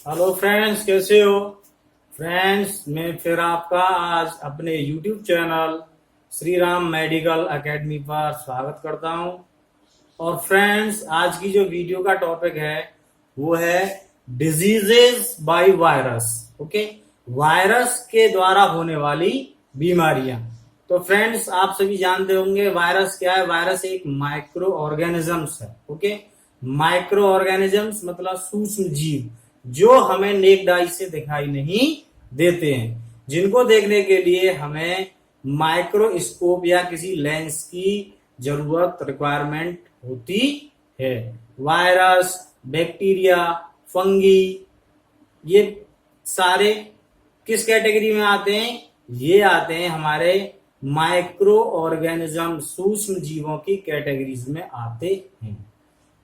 Hello friends, कैसे हो? Friends, मैं फिर आपका आज अपने YouTube channel Shri Ram medical academy पर स्वागत करता हूं। और फ्रेंड्स, आज की जो वीडियो का टॉपिक है वो है diseases by virus. Okay, virus के द्वारा होने वाली बीमारियां। तो फ्रेंड्स, आप सभी जानते होंगे वायरस क्या है। वायरस एक माइक्रो ऑर्गेनिजम्स है। ओके, माइक्रो ऑर्गेनिजम्स मतलब सूक्ष्म जीव जो हमें नेक्ड आई से दिखाई नहीं देते हैं, जिनको देखने के लिए हमें माइक्रोस्कोप या किसी लेंस की जरूरत रिक्वायरमेंट होती है। वायरस, बैक्टीरिया, फंगी, ये सारे किस कैटेगरी में आते हैं? ये आते हैं हमारे माइक्रो ऑर्गेनिज्म, सूक्ष्म जीवों की कैटेगरीज में आते हैं।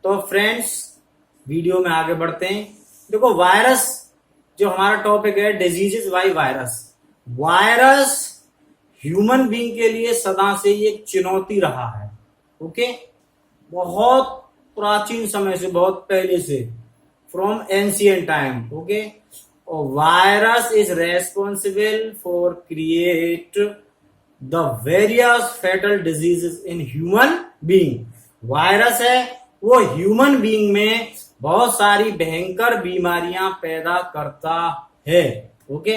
तो फ्रेंड्स, वीडियो में आगे बढ़ते हैं। देखो, वायरस जो हमारा टॉपिक है, diseases by virus. Virus human being के लिए सदा से ये एक चुनौती रहा है। ओके, बहुत प्राचीन समय से, बहुत पहले से, फ्रॉम एंशियंट टाइम। ओके, और virus is responsible for create the various fatal diseases in human being. Virus है वो ह्यूमन बीइंग में बहुत सारी भयंकर बीमारियां पैदा करता है। ओके,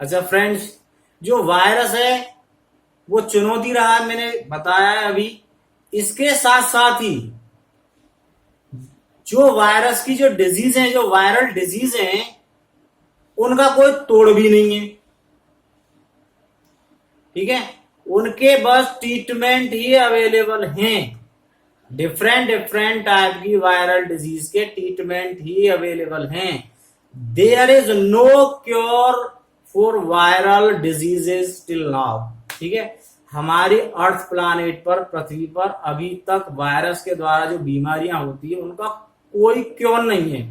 अच्छा फ्रेंड्स, जो वायरस है वो चुनौती रहा है, मैंने बताया है अभी। इसके साथ साथ ही जो वायरस की जो डिजीज है, जो वायरल डिजीज है, उनका कोई तोड़ भी नहीं है। ठीक है, उनके बस ट्रीटमेंट ही अवेलेबल हैं। डिफरेंट डिफरेंट टाइप की वायरल डिजीज के ट्रीटमेंट ही अवेलेबल हैं। There is no cure for viral diseases till now. ठीक है, हमारी अर्थ प्लानेट पर, पृथ्वी पर अभी तक वायरस के द्वारा जो बीमारियां होती है उनका कोई क्योर नहीं है।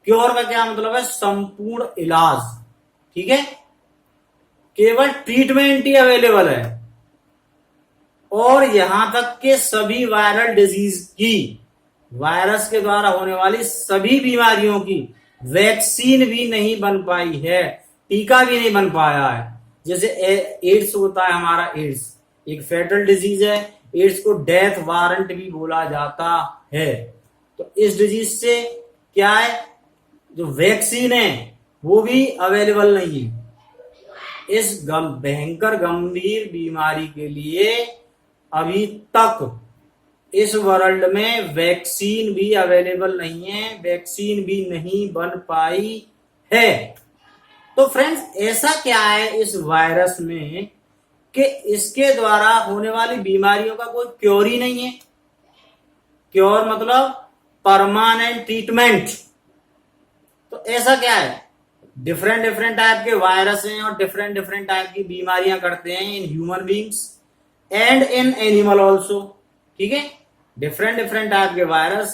क्योर का क्या मतलब है? संपूर्ण इलाज। ठीक है, केवल ट्रीटमेंट ही अवेलेबल है। और यहां तक के सभी वायरल डिजीज की, वायरस के द्वारा होने वाली सभी बीमारियों की वैक्सीन भी नहीं बन पाई है, टीका भी नहीं बन पाया है। जैसे एड्स होता है हमारा, एड्स एक फेटल डिजीज है। एड्स को डेथ वारंट भी बोला जाता है। तो इस डिजीज से क्या है, जो वैक्सीन है वो भी अवेलेबल नहीं है। इस भयंकर गंभीर बीमारी के लिए अभी तक इस वर्ल्ड में वैक्सीन भी अवेलेबल नहीं है, वैक्सीन भी नहीं बन पाई है। तो फ्रेंड्स, ऐसा क्या है इस वायरस में कि इसके द्वारा होने वाली बीमारियों का कोई क्योर ही नहीं है। क्योर मतलब परमानेंट ट्रीटमेंट। तो ऐसा क्या है? डिफरेंट डिफरेंट टाइप के वायरस हैं और डिफरेंट डिफरेंट टाइप की बीमारियां करते हैं in human beings and in animal also. ठीक है, डिफरेंट डिफरेंट टाइप के वायरस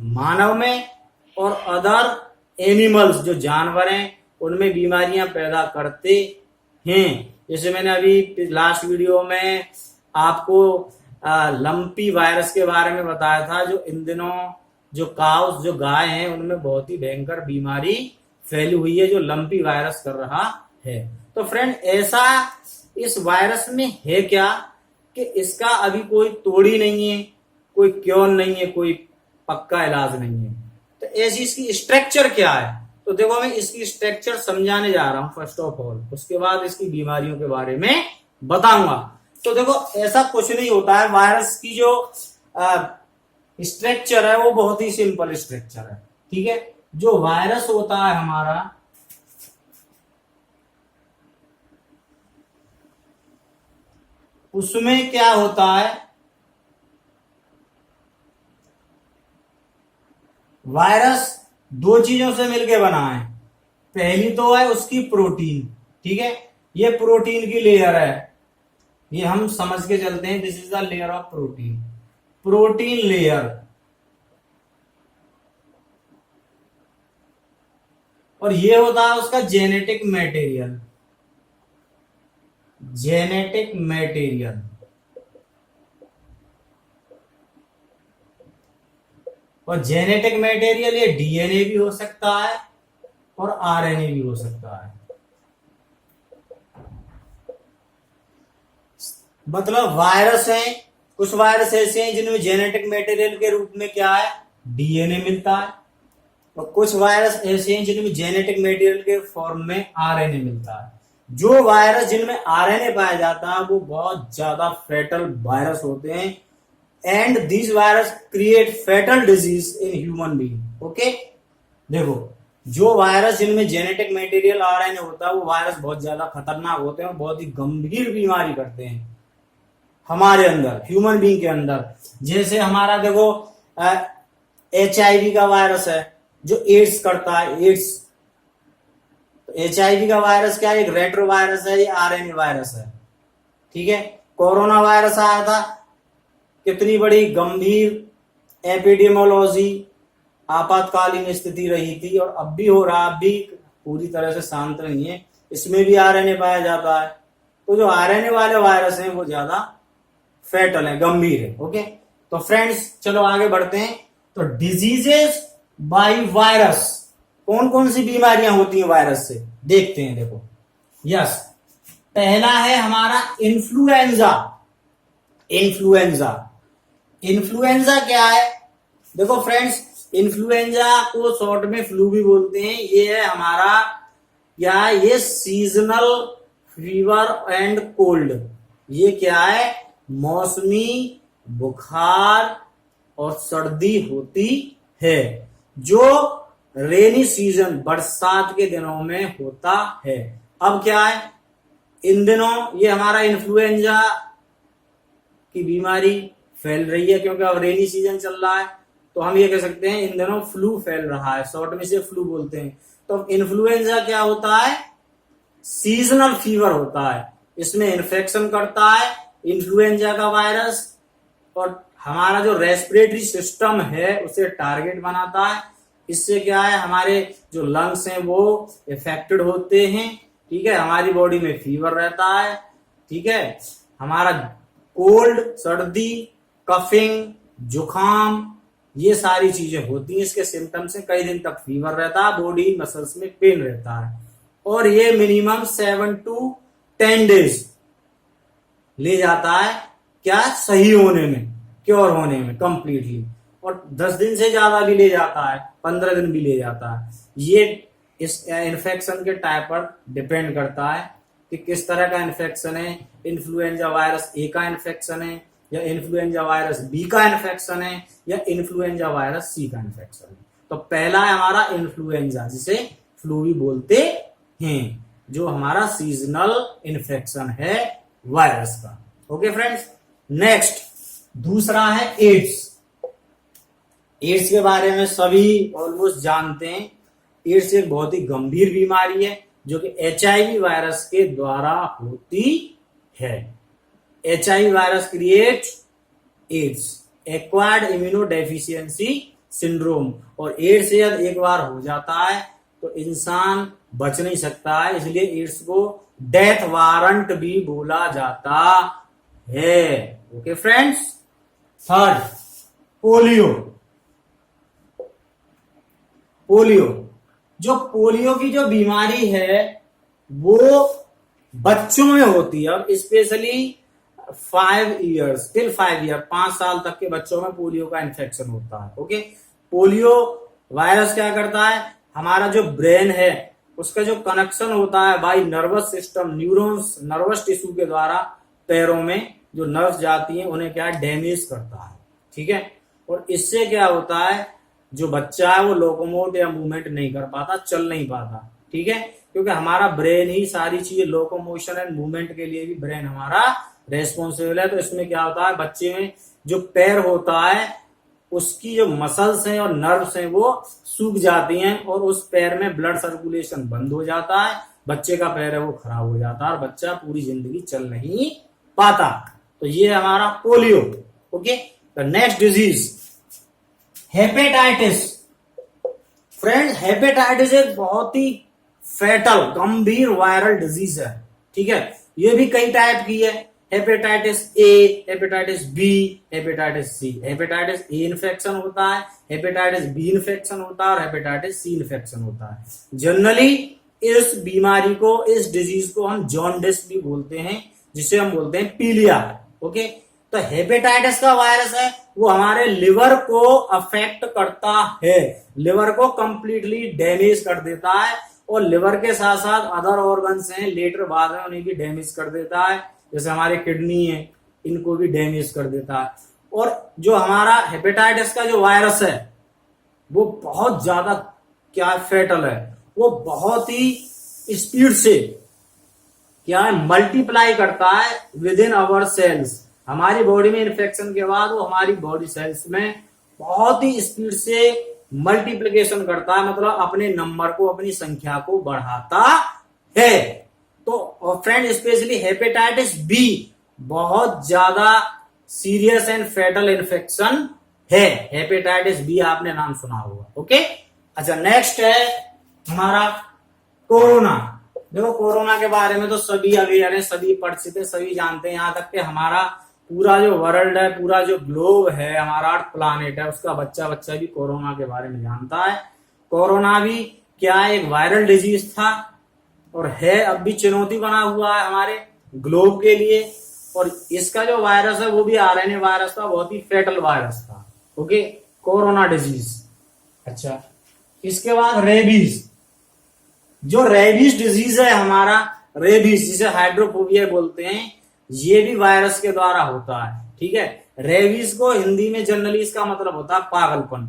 मानव में और अदर एनिमल्स जो जानवर हैं उनमें बीमारियां पैदा करते हैं। जैसे मैंने अभी लास्ट वीडियो में आपको लंपी वायरस के बारे में बताया था, जो इन दिनों जो काउस, जो गाय हैं, उनमें बहुत ही भयंकर बीमारी फैली हुई है, जो लंपी वायरस कर रहा है। तो फ्रेंड, ऐसा इस वायरस में है क्या कि इसका अभी कोई तोड़ ही नहीं है, कोई क्योर नहीं है, कोई पक्का इलाज नहीं है। तो ऐसी इसकी स्ट्रक्चर क्या है? तो देखो, मैं इसकी स्ट्रक्चर समझाने जा रहा हूं फर्स्ट ऑफ ऑल, उसके बाद इसकी बीमारियों के बारे में बताऊंगा। तो देखो, ऐसा कुछ नहीं होता है। वायरस की जो स्ट्रक्चर है वो बहुत ही सिंपल स्ट्रक्चर है। ठीक है, जो वायरस होता है हमारा, उसमें क्या होता है, वायरस दो चीजों से मिलकर बना है। पहली तो है उसकी प्रोटीन। ठीक है, ये प्रोटीन की लेयर है, ये हम समझ के चलते हैं, this is the layer of protein, protein layer. और ये होता है उसका जेनेटिक मटेरियल, जेनेटिक मटेरियल। और जेनेटिक मटेरियल ये डीएनए भी हो सकता है, और आरएनए भी हो सकता है। मतलब वायरस हैं, कुछ वायरस ऐसे हैं जिनमें जेनेटिक मटेरियल के रूप में क्या है, डीएनए मिलता है, और कुछ वायरस ऐसे हैं जिनमें जेनेटिक मटेरियल के फॉर्म में आरएनए मिलता है। जो वायरस जिनमें आरएनए पाया जाता है वो बहुत ज्यादा फेटल वायरस होते हैं, and this virus create fatal disease in human being. Okay, देखो जो वायरस जिनमें जेनेटिक मटेरियल आरएनए होता है वो वायरस बहुत ज्यादा खतरनाक होते हैं और बहुत ही गंभीर बीमारी करते हैं हमारे अंदर, ह्यूमन बीइंग के अंदर। जैसे हमारा देखो HIV का वायरस है जो एड्स करता है, एड्स। HIV का वायरस क्या है, एक रेट्रो वायरस है, ये आरएनए वायरस है, ठीक है। कोरोना वायरस आया था, कितनी बड़ी गंभीर एपिडेमियोलॉजी आपातकालीन स्थिति रही थी, और अब भी हो रहा, अब भी पूरी तरह से शांत नहीं है, इसमें भी आरएनए पाया जाता है। तो जो आरएनए वाले वायरस हैं वो ज्यादा फेटल है, गंभीर है। ओके, तो फ्रेंड्स चलो आगे बढ़ते हैं। तो डिजीजेस बाय वायरस, कौन कौन सी बीमारियां होती हैं वायरस से, देखते हैं। देखो यस, पहला है हमारा इन्फ्लुएंजा। इन्फ्लुएंजा, इन्फ्लुएंजा क्या है, देखो फ्रेंड्स, इन्फ्लुएंजा को शॉर्ट में फ्लू भी बोलते हैं। ये है हमारा क्या, ये सीजनल फीवर एंड कोल्ड। ये क्या है, मौसमी बुखार और सर्दी होती है जो रेनी सीजन, बरसात के दिनों में होता है। अब क्या है, इन दिनों ये हमारा इन्फ्लुएंजा की बीमारी फैल रही है क्योंकि अब रेनी सीजन चल रहा है, तो हम ये कह सकते हैं इन दिनों फ्लू फैल रहा है, शॉर्ट में से फ्लू बोलते हैं। तो इन्फ्लुएंजा क्या होता है, सीजनल फीवर होता है, इसमें इन्फेक्शन करता है इन्फ्लुएंजा का वायरस, और हमारा जो रेस्पिरेटरी सिस्टम है उसे टारगेट बनाता है। इससे क्या है, हमारे जो लंग्स हैं वो इफेक्टेड होते हैं, ठीक है, हमारी बॉडी में फीवर रहता है, ठीक है, हमारा कोल्ड, सर्दी, कफिंग, जुखाम, ये सारी चीजें होती हैं। इसके सिम्टम्स से कई दिन तक फीवर रहता है, बॉडी मसल्स में पेन रहता है, और ये मिनिमम 7 to 10 डेज ले जाता है क्या, सही होने में, क्योर होने में कंप्लीटली, और 10 दिन से ज्यादा भी ले जाता है, 15 दिन भी ले जाता है। ये इस इन्फेक्शन के टाइप पर डिपेंड करता है कि किस तरह का इन्फेक्शन है, इन्फ्लुएंजा वायरस ए का इन्फेक्शन है, या इन्फ्लुएंजा वायरस बी का इन्फेक्शन है, या इन्फ्लुएंजा वायरस सी का इन्फेक्शन है। तो पहला है हमारा इन्फ्लुएंजा, जिसे फ्लू भी बोलते हैं, जो हमारा सीजनल इन्फेक्शन है वायरस का। ओके फ्रेंड्स, नेक्स्ट दूसरा है एड्स। एड्स के बारे में सभी ऑलमोस्ट जानते हैं। एड्स एक बहुत ही गंभीर बीमारी है जो कि HIV वायरस के द्वारा होती है। HIV virus create AIDS, acquired immunodeficiency syndrome, और एड्स यदि एक बार हो जाता है तो इंसान बच नहीं सकता है, इसलिए एड्स को डेथ वारंट भी बोला जाता है। Okay friends, third polio. Polio, जो पोलियो की जो बीमारी है वो बच्चों में होती है, और स्पेशली 5 ईयर्स टिल 5 ईयर, 5 साल तक के बच्चों में पोलियो का इन्फेक्शन होता है। ओके, पोलियो वायरस क्या करता है, हमारा जो ब्रेन है उसका जो कनेक्शन होता है by nervous system, neurons, nervous tissue के द्वारा पैरों में जो नर्व्स जाती हैं उन्हें क्या डैमेज करता है, ठीक है। और इससे क्या होता है, जो बच्चा है वो लोकोमोट या मूवमेंट नहीं कर पाता, चल नहीं पाता, ठीक है, क्योंकि हमारा ब्रेन ही सारी चीजें, लोकोमोशन एंड मूवमेंट के लिए भी ब्रेन हमारा रेस्पॉन्सिबल है। तो इसमें क्या होता है, बच्चे में जो पैर होता है उसकी जो मसल्स हैं और नर्व्स हैं वो सूख जाती हैं, और उस पैर में ब्लड सर्कुलेशन बंद हो जाता है, बच्चे का पैर है वो खराब हो जाता है, और बच्चा पूरी जिंदगी चल नहीं पाता। तो ये हमारा polio. Okay, the next disease hepatitis. Friends, hepatitis एक बहुत ही फेटल, गंभीर वायरल डिजीज है, ठीक है। ये भी कई टाइप की है, hepatitis A, hepatitis B, hepatitis C. Hepatitis A infection होता है, हेपेटाइटिस बी इन्फेक्शन होता है और हेपेटाइटिस सी इन्फेक्शन होता है। जनरली इस बीमारी को, इस डिजीज को हम जॉन्डिस भी बोलते हैं, जिसे हम बोलते हैं पीलिया। ओके, तो हेपेटाइटिस का वायरस है वो हमारे लिवर को अफेक्ट करता है, लिवर को कंप्लीटली डैमेज कर देता है और लिवर के साथ साथ अदर ऑर्गन्स हैं लेटर बाद में उन्हें भी डैमेज कर देता है, जैसे हमारे किडनी है इनको भी डैमेज कर देता है। और जो हमारा हेपेटाइटिस का जो वायरस है वो बहुत ज्यादा क्या फेटल है, वो बहुत ही स्पीड से क्या है मल्टीप्लाई करता है विद इन आवर सेल्स। हमारी बॉडी में इन्फेक्शन के बाद वो हमारी बॉडी सेल्स में बहुत ही स्पीड से मल्टीप्लिकेशन करता है, मतलब अपने नंबर को, अपनी संख्या को बढ़ाता है। तो फ्रेंड स्पेशली हेपेटाइटिस बी बहुत ज्यादा सीरियस एंड फेटल इन्फेक्शन है। हेपेटाइटिस बी आपने नाम सुना होगा। ओके, अच्छा नेक्स्ट है हमारा कोरोना। देखो कोरोना के बारे में तो सभी अवेयर है, सभी परिचित है, सभी जानते हैं। यहाँ तक कि हमारा पूरा जो वर्ल्ड है, पूरा जो ग्लोब है, हमारा अर्थ प्लानेट है, उसका बच्चा बच्चा भी कोरोना के बारे में जानता है। कोरोना भी क्या एक वायरल डिजीज था और है, अब भी चुनौती बना हुआ है हमारे ग्लोब के लिए। और इसका जो वायरस है वो भी आरएनए वायरस था, बहुत ही फेटल वायरस था। Okay, corona disease. अच्छा, इसके बाद रेबीज। जो रेबीज डिजीज है हमारा, रेबीज जिसे हाइड्रोफोबिया बोलते हैं, ये भी वायरस के द्वारा होता है। ठीक है, रेबीज को हिंदी में जनरली इसका मतलब होता है पागलपन।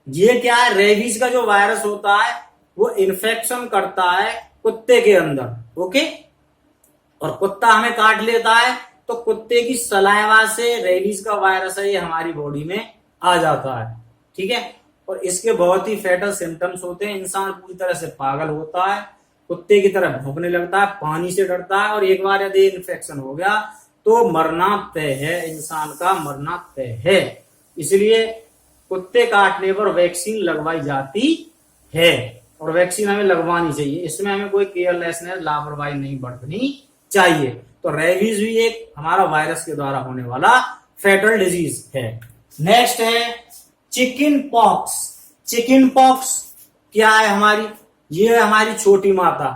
ये क्या है, रेबीज का जो वायरस होता है वो इन्फेक्शन करता है कुत्ते के अंदर। ओके, और कुत्ता हमें काट लेता है तो कुत्ते की सलाइवा से रेबीज का वायरस है ये हमारी बॉडी में आ जाता है। ठीक है, और इसके बहुत ही फेटल सिम्टम्स होते हैं। इंसान पूरी तरह से पागल होता है, कुत्ते की तरह भौंकने लगता है, पानी से डरता है, और एक बार यदि इन्फेक्शन हो गया तो मरना तय है, इंसान का मरना तय है। इसलिए कुत्ते काटने पर वैक्सीन लगवाई जाती है और वैक्सीन हमें लगवानी चाहिए। इसमें हमें कोई केयरलेसनेस, लापरवाही नहीं बरतनी चाहिए। तो रेबीज भी एक हमारा वायरस के द्वारा होने वाला फेटल डिजीज है। नेक्स्ट है चिकन पॉक्स। चिकन पॉक्स क्या है हमारी, ये है हमारी छोटी माता,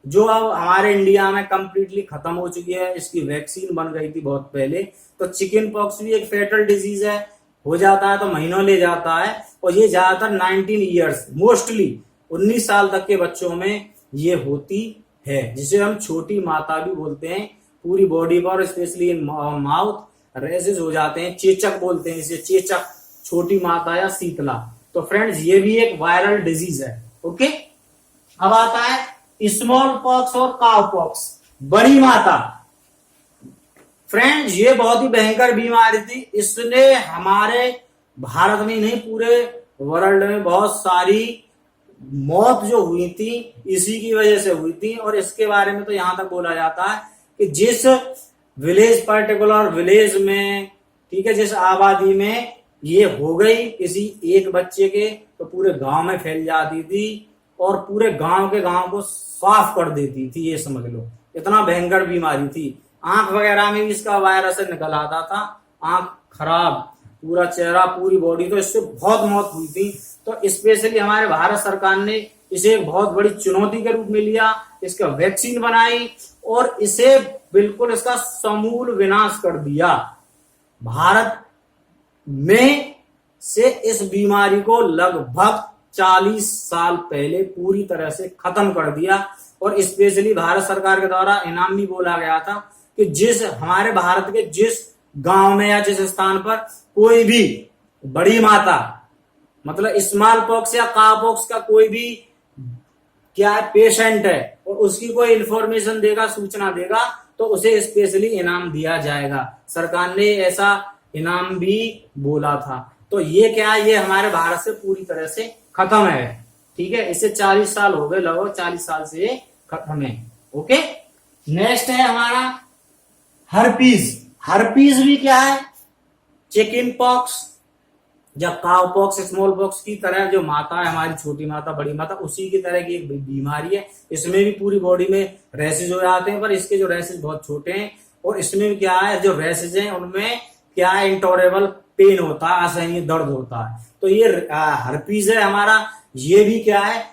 जो अब हमारे इंडिया में कंप्लीटली खत्म हो चुकी है। इसकी वैक्सीन बन गई थी बहुत पहले। तो चिकन पॉक्स भी एक फेटल डिजीज है, हो जाता है तो महीनों ले जाता है, और ये ज्यादातर 19 ईयर्स, मोस्टली 19 साल तक के बच्चों में ये होती है, जिसे हम छोटी माता भी बोलते हैं। पूरी बॉडी पर स्पेशली माउथ रेसेस हो जाते हैं, चेचक बोलते हैं इसे, चेचक, छोटी माता या शीतला। तो फ्रेंड्स ये भी एक वायरल डिजीज है। ओके, अब आता है स्मॉल पॉक्स और काउ पॉक्स, बड़ी माता। फ्रेंड्स ये बहुत ही भयंकर बीमारी थी। इसने हमारे भारत में ही नहीं पूरे वर्ल्ड में बहुत सारी मौत जो हुई थी इसी की वजह से हुई थी। और इसके बारे में तो यहां तक बोला जाता है कि जिस विलेज, पर्टिकुलर विलेज में, ठीक है, जिस आबादी में ये हो गई किसी एक बच्चे के, तो पूरे गांव में फैल जाती थी और पूरे गांव के गांव को साफ कर देती थी, ये समझ लो। इतना भयंकर बीमारी थी। आंख वगैरह में भी इसका वायरस निकल आता था, आंख खराब, पूरा चेहरा, पूरी बॉडी, तो इससे बहुत मौत हुई थी। तो स्पेशली हमारे भारत सरकार ने इसे एक बहुत बड़ी चुनौती के रूप में लिया, इसका वैक्सीन बनाई और इसे बिल्कुल इसका समूल विनाश कर दिया। भारत में से इस बीमारी को लगभग 40 साल पहले पूरी तरह से खत्म कर दिया। और स्पेशली भारत सरकार के द्वारा इनाम भी बोला गया था कि जिस हमारे भारत के जिस गांव में या जिस स्थान पर कोई भी बड़ी माता, मतलब स्मॉल पॉक्स या काउ पॉक्स का कोई भी क्या पेशेंट है और उसकी कोई इंफॉर्मेशन देगा, सूचना देगा, तो उसे स्पेशली इनाम दिया जाएगा। सरकार ने ऐसा इनाम भी बोला था। तो ये क्या है, ये हमारे भारत से पूरी तरह से खत्म है। ठीक है, इसे 40 साल हो गए, लगभग 40 साल से ये खत्म है। ओके, नेक्स्ट है हमारा हर्पीज। हर्पीज भी क्या है, चिकन पॉक्स या काउ पॉक्स, स्मॉल पॉक्स की तरह जो माता है हमारी, छोटी माता, बड़ी माता, उसी की तरह की एक बीमारी है। इसमें भी पूरी बॉडी में रैसेज हो जाते हैं, पर इसके जो रैसेज बहुत छोटे हैं और इसमें क्या है, जो रैसेज हैं उनमें क्या है, इंटॉलरेबल पेन होता है, असहनीय दर्द होता है। तो ये हर्पीज है हमारा, ये भी क्या है,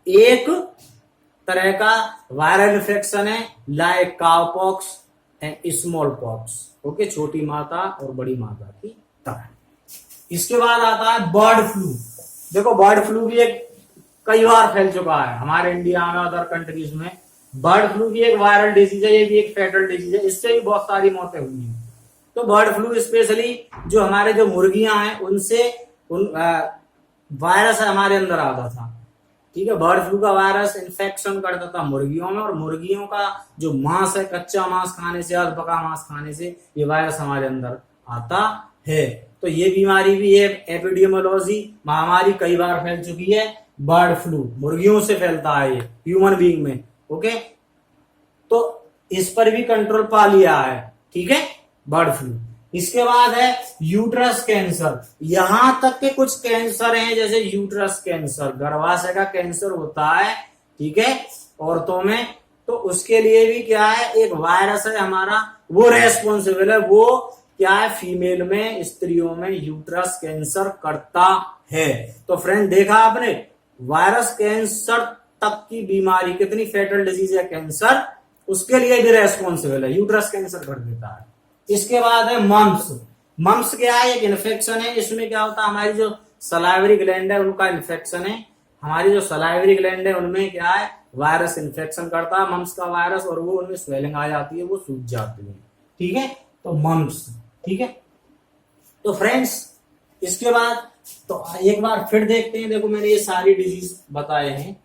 एक तरह का वायरल इन्फेक्शन है, like cowpox and small pox. Okay, छोटी माता और बड़ी माता की तरह। इसके बाद आता है बर्ड फ्लू। देखो बर्ड फ्लू भी एक कई बार फैल चुका है हमारे इंडिया में, अदर कंट्रीज में। बर्ड फ्लू भी एक वायरल डिजीज है, ये भी एक फेटल डिजीज है, इससे भी बहुत सारी मौतें हुई हैं। तो बर्ड फ्लू स्पेशली जो हमारे जो मुर्गियां हैं उनसे वायरस हमारे अंदर आता था। ठीक है, बर्ड फ्लू का वायरस इन्फेक्शन करता था मुर्गियों में, और मुर्गियों का जो मांस है, कच्चा मांस खाने से, अध पका मांस खाने से ये वायरस हमारे अंदर आता है। तो ये बीमारी भी है, एपिडेमियोलॉजी महामारी कई बार फैल चुकी है। बर्ड फ्लू मुर्गियों से फैलता है ये ह्यूमन बीइंग में। ओके, तो इस पर भी कंट्रोल पा लिया है। ठीक है, बर्ड फ्लू। इसके बाद है यूट्रस कैंसर। यहां तक के कुछ कैंसर हैं, जैसे यूट्रस कैंसर, गर्भाशय का कैंसर होता है, ठीक है, औरतों में। तो उसके लिए भी क्या है, एक वायरस है हमारा, वो रेस्पॉन्सिबल है, वो क्या है, फीमेल में, स्त्रियों में यूट्रस कैंसर करता है। तो फ्रेंड देखा आपने, वायरस कैंसर तक की बीमारी, कितनी फेटल डिजीज है कैंसर, उसके लिए भी रेस्पॉन्सिबल है, यूट्रस कैंसर कर देता है। इसके बाद है मम्प्स। मम्प्स क्या है, एक इन्फेक्शन है। इसमें क्या होता है, हमारी जो सलाइवरी ग्लैंड है उनका इन्फेक्शन है। हमारी जो सलाइवरी ग्लैंड है उनमें क्या है, वायरस इन्फेक्शन करता है, मम्प्स का वायरस, और वो उनमें स्वेलिंग आ जाती है, वो सूज जाती है। ठीक है, तो मम्प्स। ठीक है, तो फ्रेंड्स इसके बाद तो एक बार फिर देखते हैं। देखो मैंने ये सारी डिजीज बताए हैं,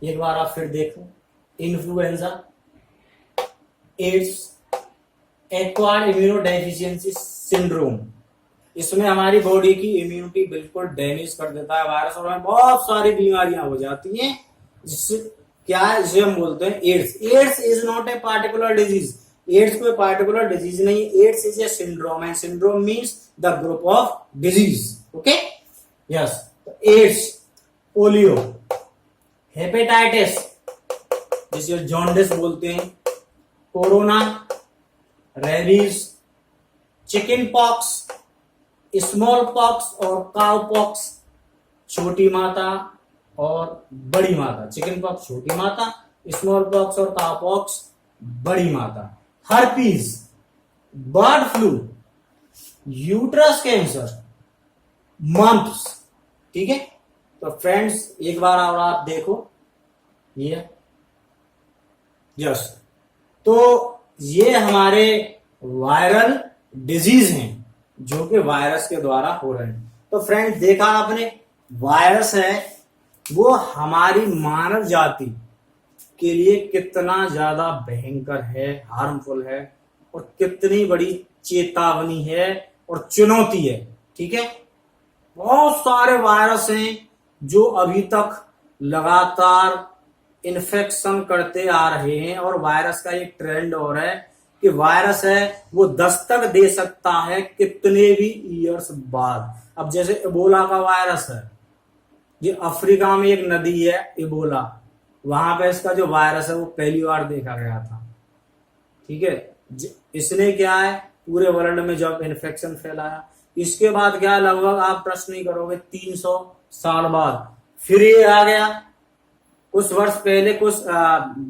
एक बार आप फिर देखो। Influenza, AIDS, acquired immunodeficiency syndrome, इसमें हमारी बॉडी की इम्यूनिटी बिल्कुल डैमेज कर देता है वायरस, और हमें बहुत सारी बीमारियां हो जाती हैं, जिससे क्या है, जिसे हम बोलते हैं AIDS. AIDS is not a particular disease, AIDS कोई पार्टिकुलर डिजीज नहीं, AIDS is a syndrome, and syndrome means the group of disease. Okay, yes. AIDS, polio, hepatitis जिसे जॉन्डिस बोलते हैं, corona, rabies, chicken pox, small pox और cow pox, छोटी माता और बड़ी माता। चिकन पॉक्स छोटी माता, स्मॉल पॉक्स और काउ पॉक्स बड़ी माता। Herpes, bird flu, uterus cancer, mumps. ठीक है, तो फ्रेंड्स एक बार और आप देखो ये, यस। तो ये हमारे वायरल डिजीज हैं जो कि वायरस के द्वारा हो रहे हैं। तो फ्रेंड्स देखा आपने, वायरस है वो हमारी मानव जाति के लिए कितना ज्यादा भयंकर है, हार्मफुल है, और कितनी बड़ी चेतावनी है और चुनौती है। ठीक है, बहुत सारे वायरस हैं जो अभी तक लगातार इन्फेक्शन करते आ रहे हैं, और वायरस का एक ट्रेंड हो रहा है कि वायरस है वो दस्तक दे सकता है कितने भी ईयर्स बाद। अब जैसे इबोला का वायरस है, ये अफ्रीका में एक नदी है इबोला, वहां पे इसका जो वायरस है वो पहली बार देखा गया था। ठीक है, इसने क्या है, पूरे वर्ल्ड में जब इन्फेक्शन फैलाया, इसके बाद क्या, लगभग आप प्रश्न नहीं करोगे 300 साल बाद फिर ये आ गया। कुछ वर्ष पहले, कुछ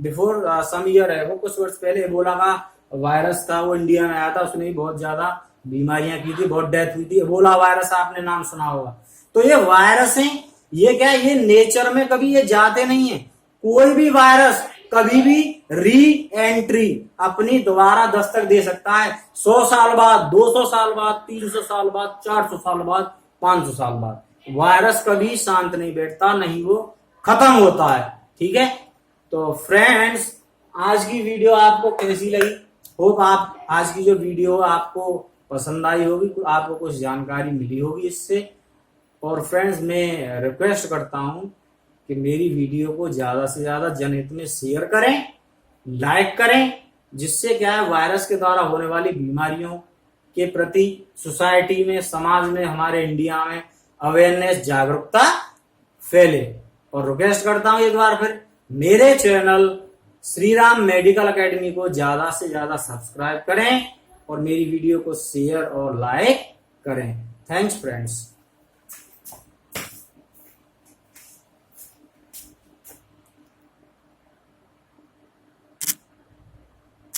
बिफोर सम ईयर है वो, कुछ वर्ष पहले इबोला का वायरस था, वो इंडिया में आया था, उसने भी बहुत ज्यादा बीमारियां की थी, बहुत डेथ हुई थी। इबोला वायरस आपने नाम सुना होगा। तो ये वायरस है, ये क्या है, ये नेचर में कभी ये जाते नहीं है। कोई भी वायरस कभी भी री एंट्री अपनी दोबारा दस्तक दे सकता है, 100 साल बाद, 200 साल बाद, 300 साल बाद, 400 साल बाद, 500 साल बाद। वायरस कभी शांत नहीं बैठता, नहीं वो खत्म होता है। ठीक है, तो फ्रेंड्स आज की वीडियो आपको कैसी लगी? होप आप आज की जो वीडियो आपको पसंद आई होगी, आपको कुछ जानकारी मिली होगी इससे। और फ्रेंड्स मैं रिक्वेस्ट करता हूं कि मेरी वीडियो को ज्यादा से ज्यादा जनहित में शेयर करें, लाइक करें, जिससे क्या है, वायरस के द्वारा होने वाली बीमारियों के प्रति सोसाइटी में, समाज में, हमारे इंडिया में अवेयरनेस, जागरूकता फैले। और रिक्वेस्ट करता हूं एक बार फिर, मेरे channel Shri Ram medical academy को ज्यादा से ज्यादा सब्सक्राइब करें और मेरी वीडियो को शेयर और लाइक करें। Thanks friends.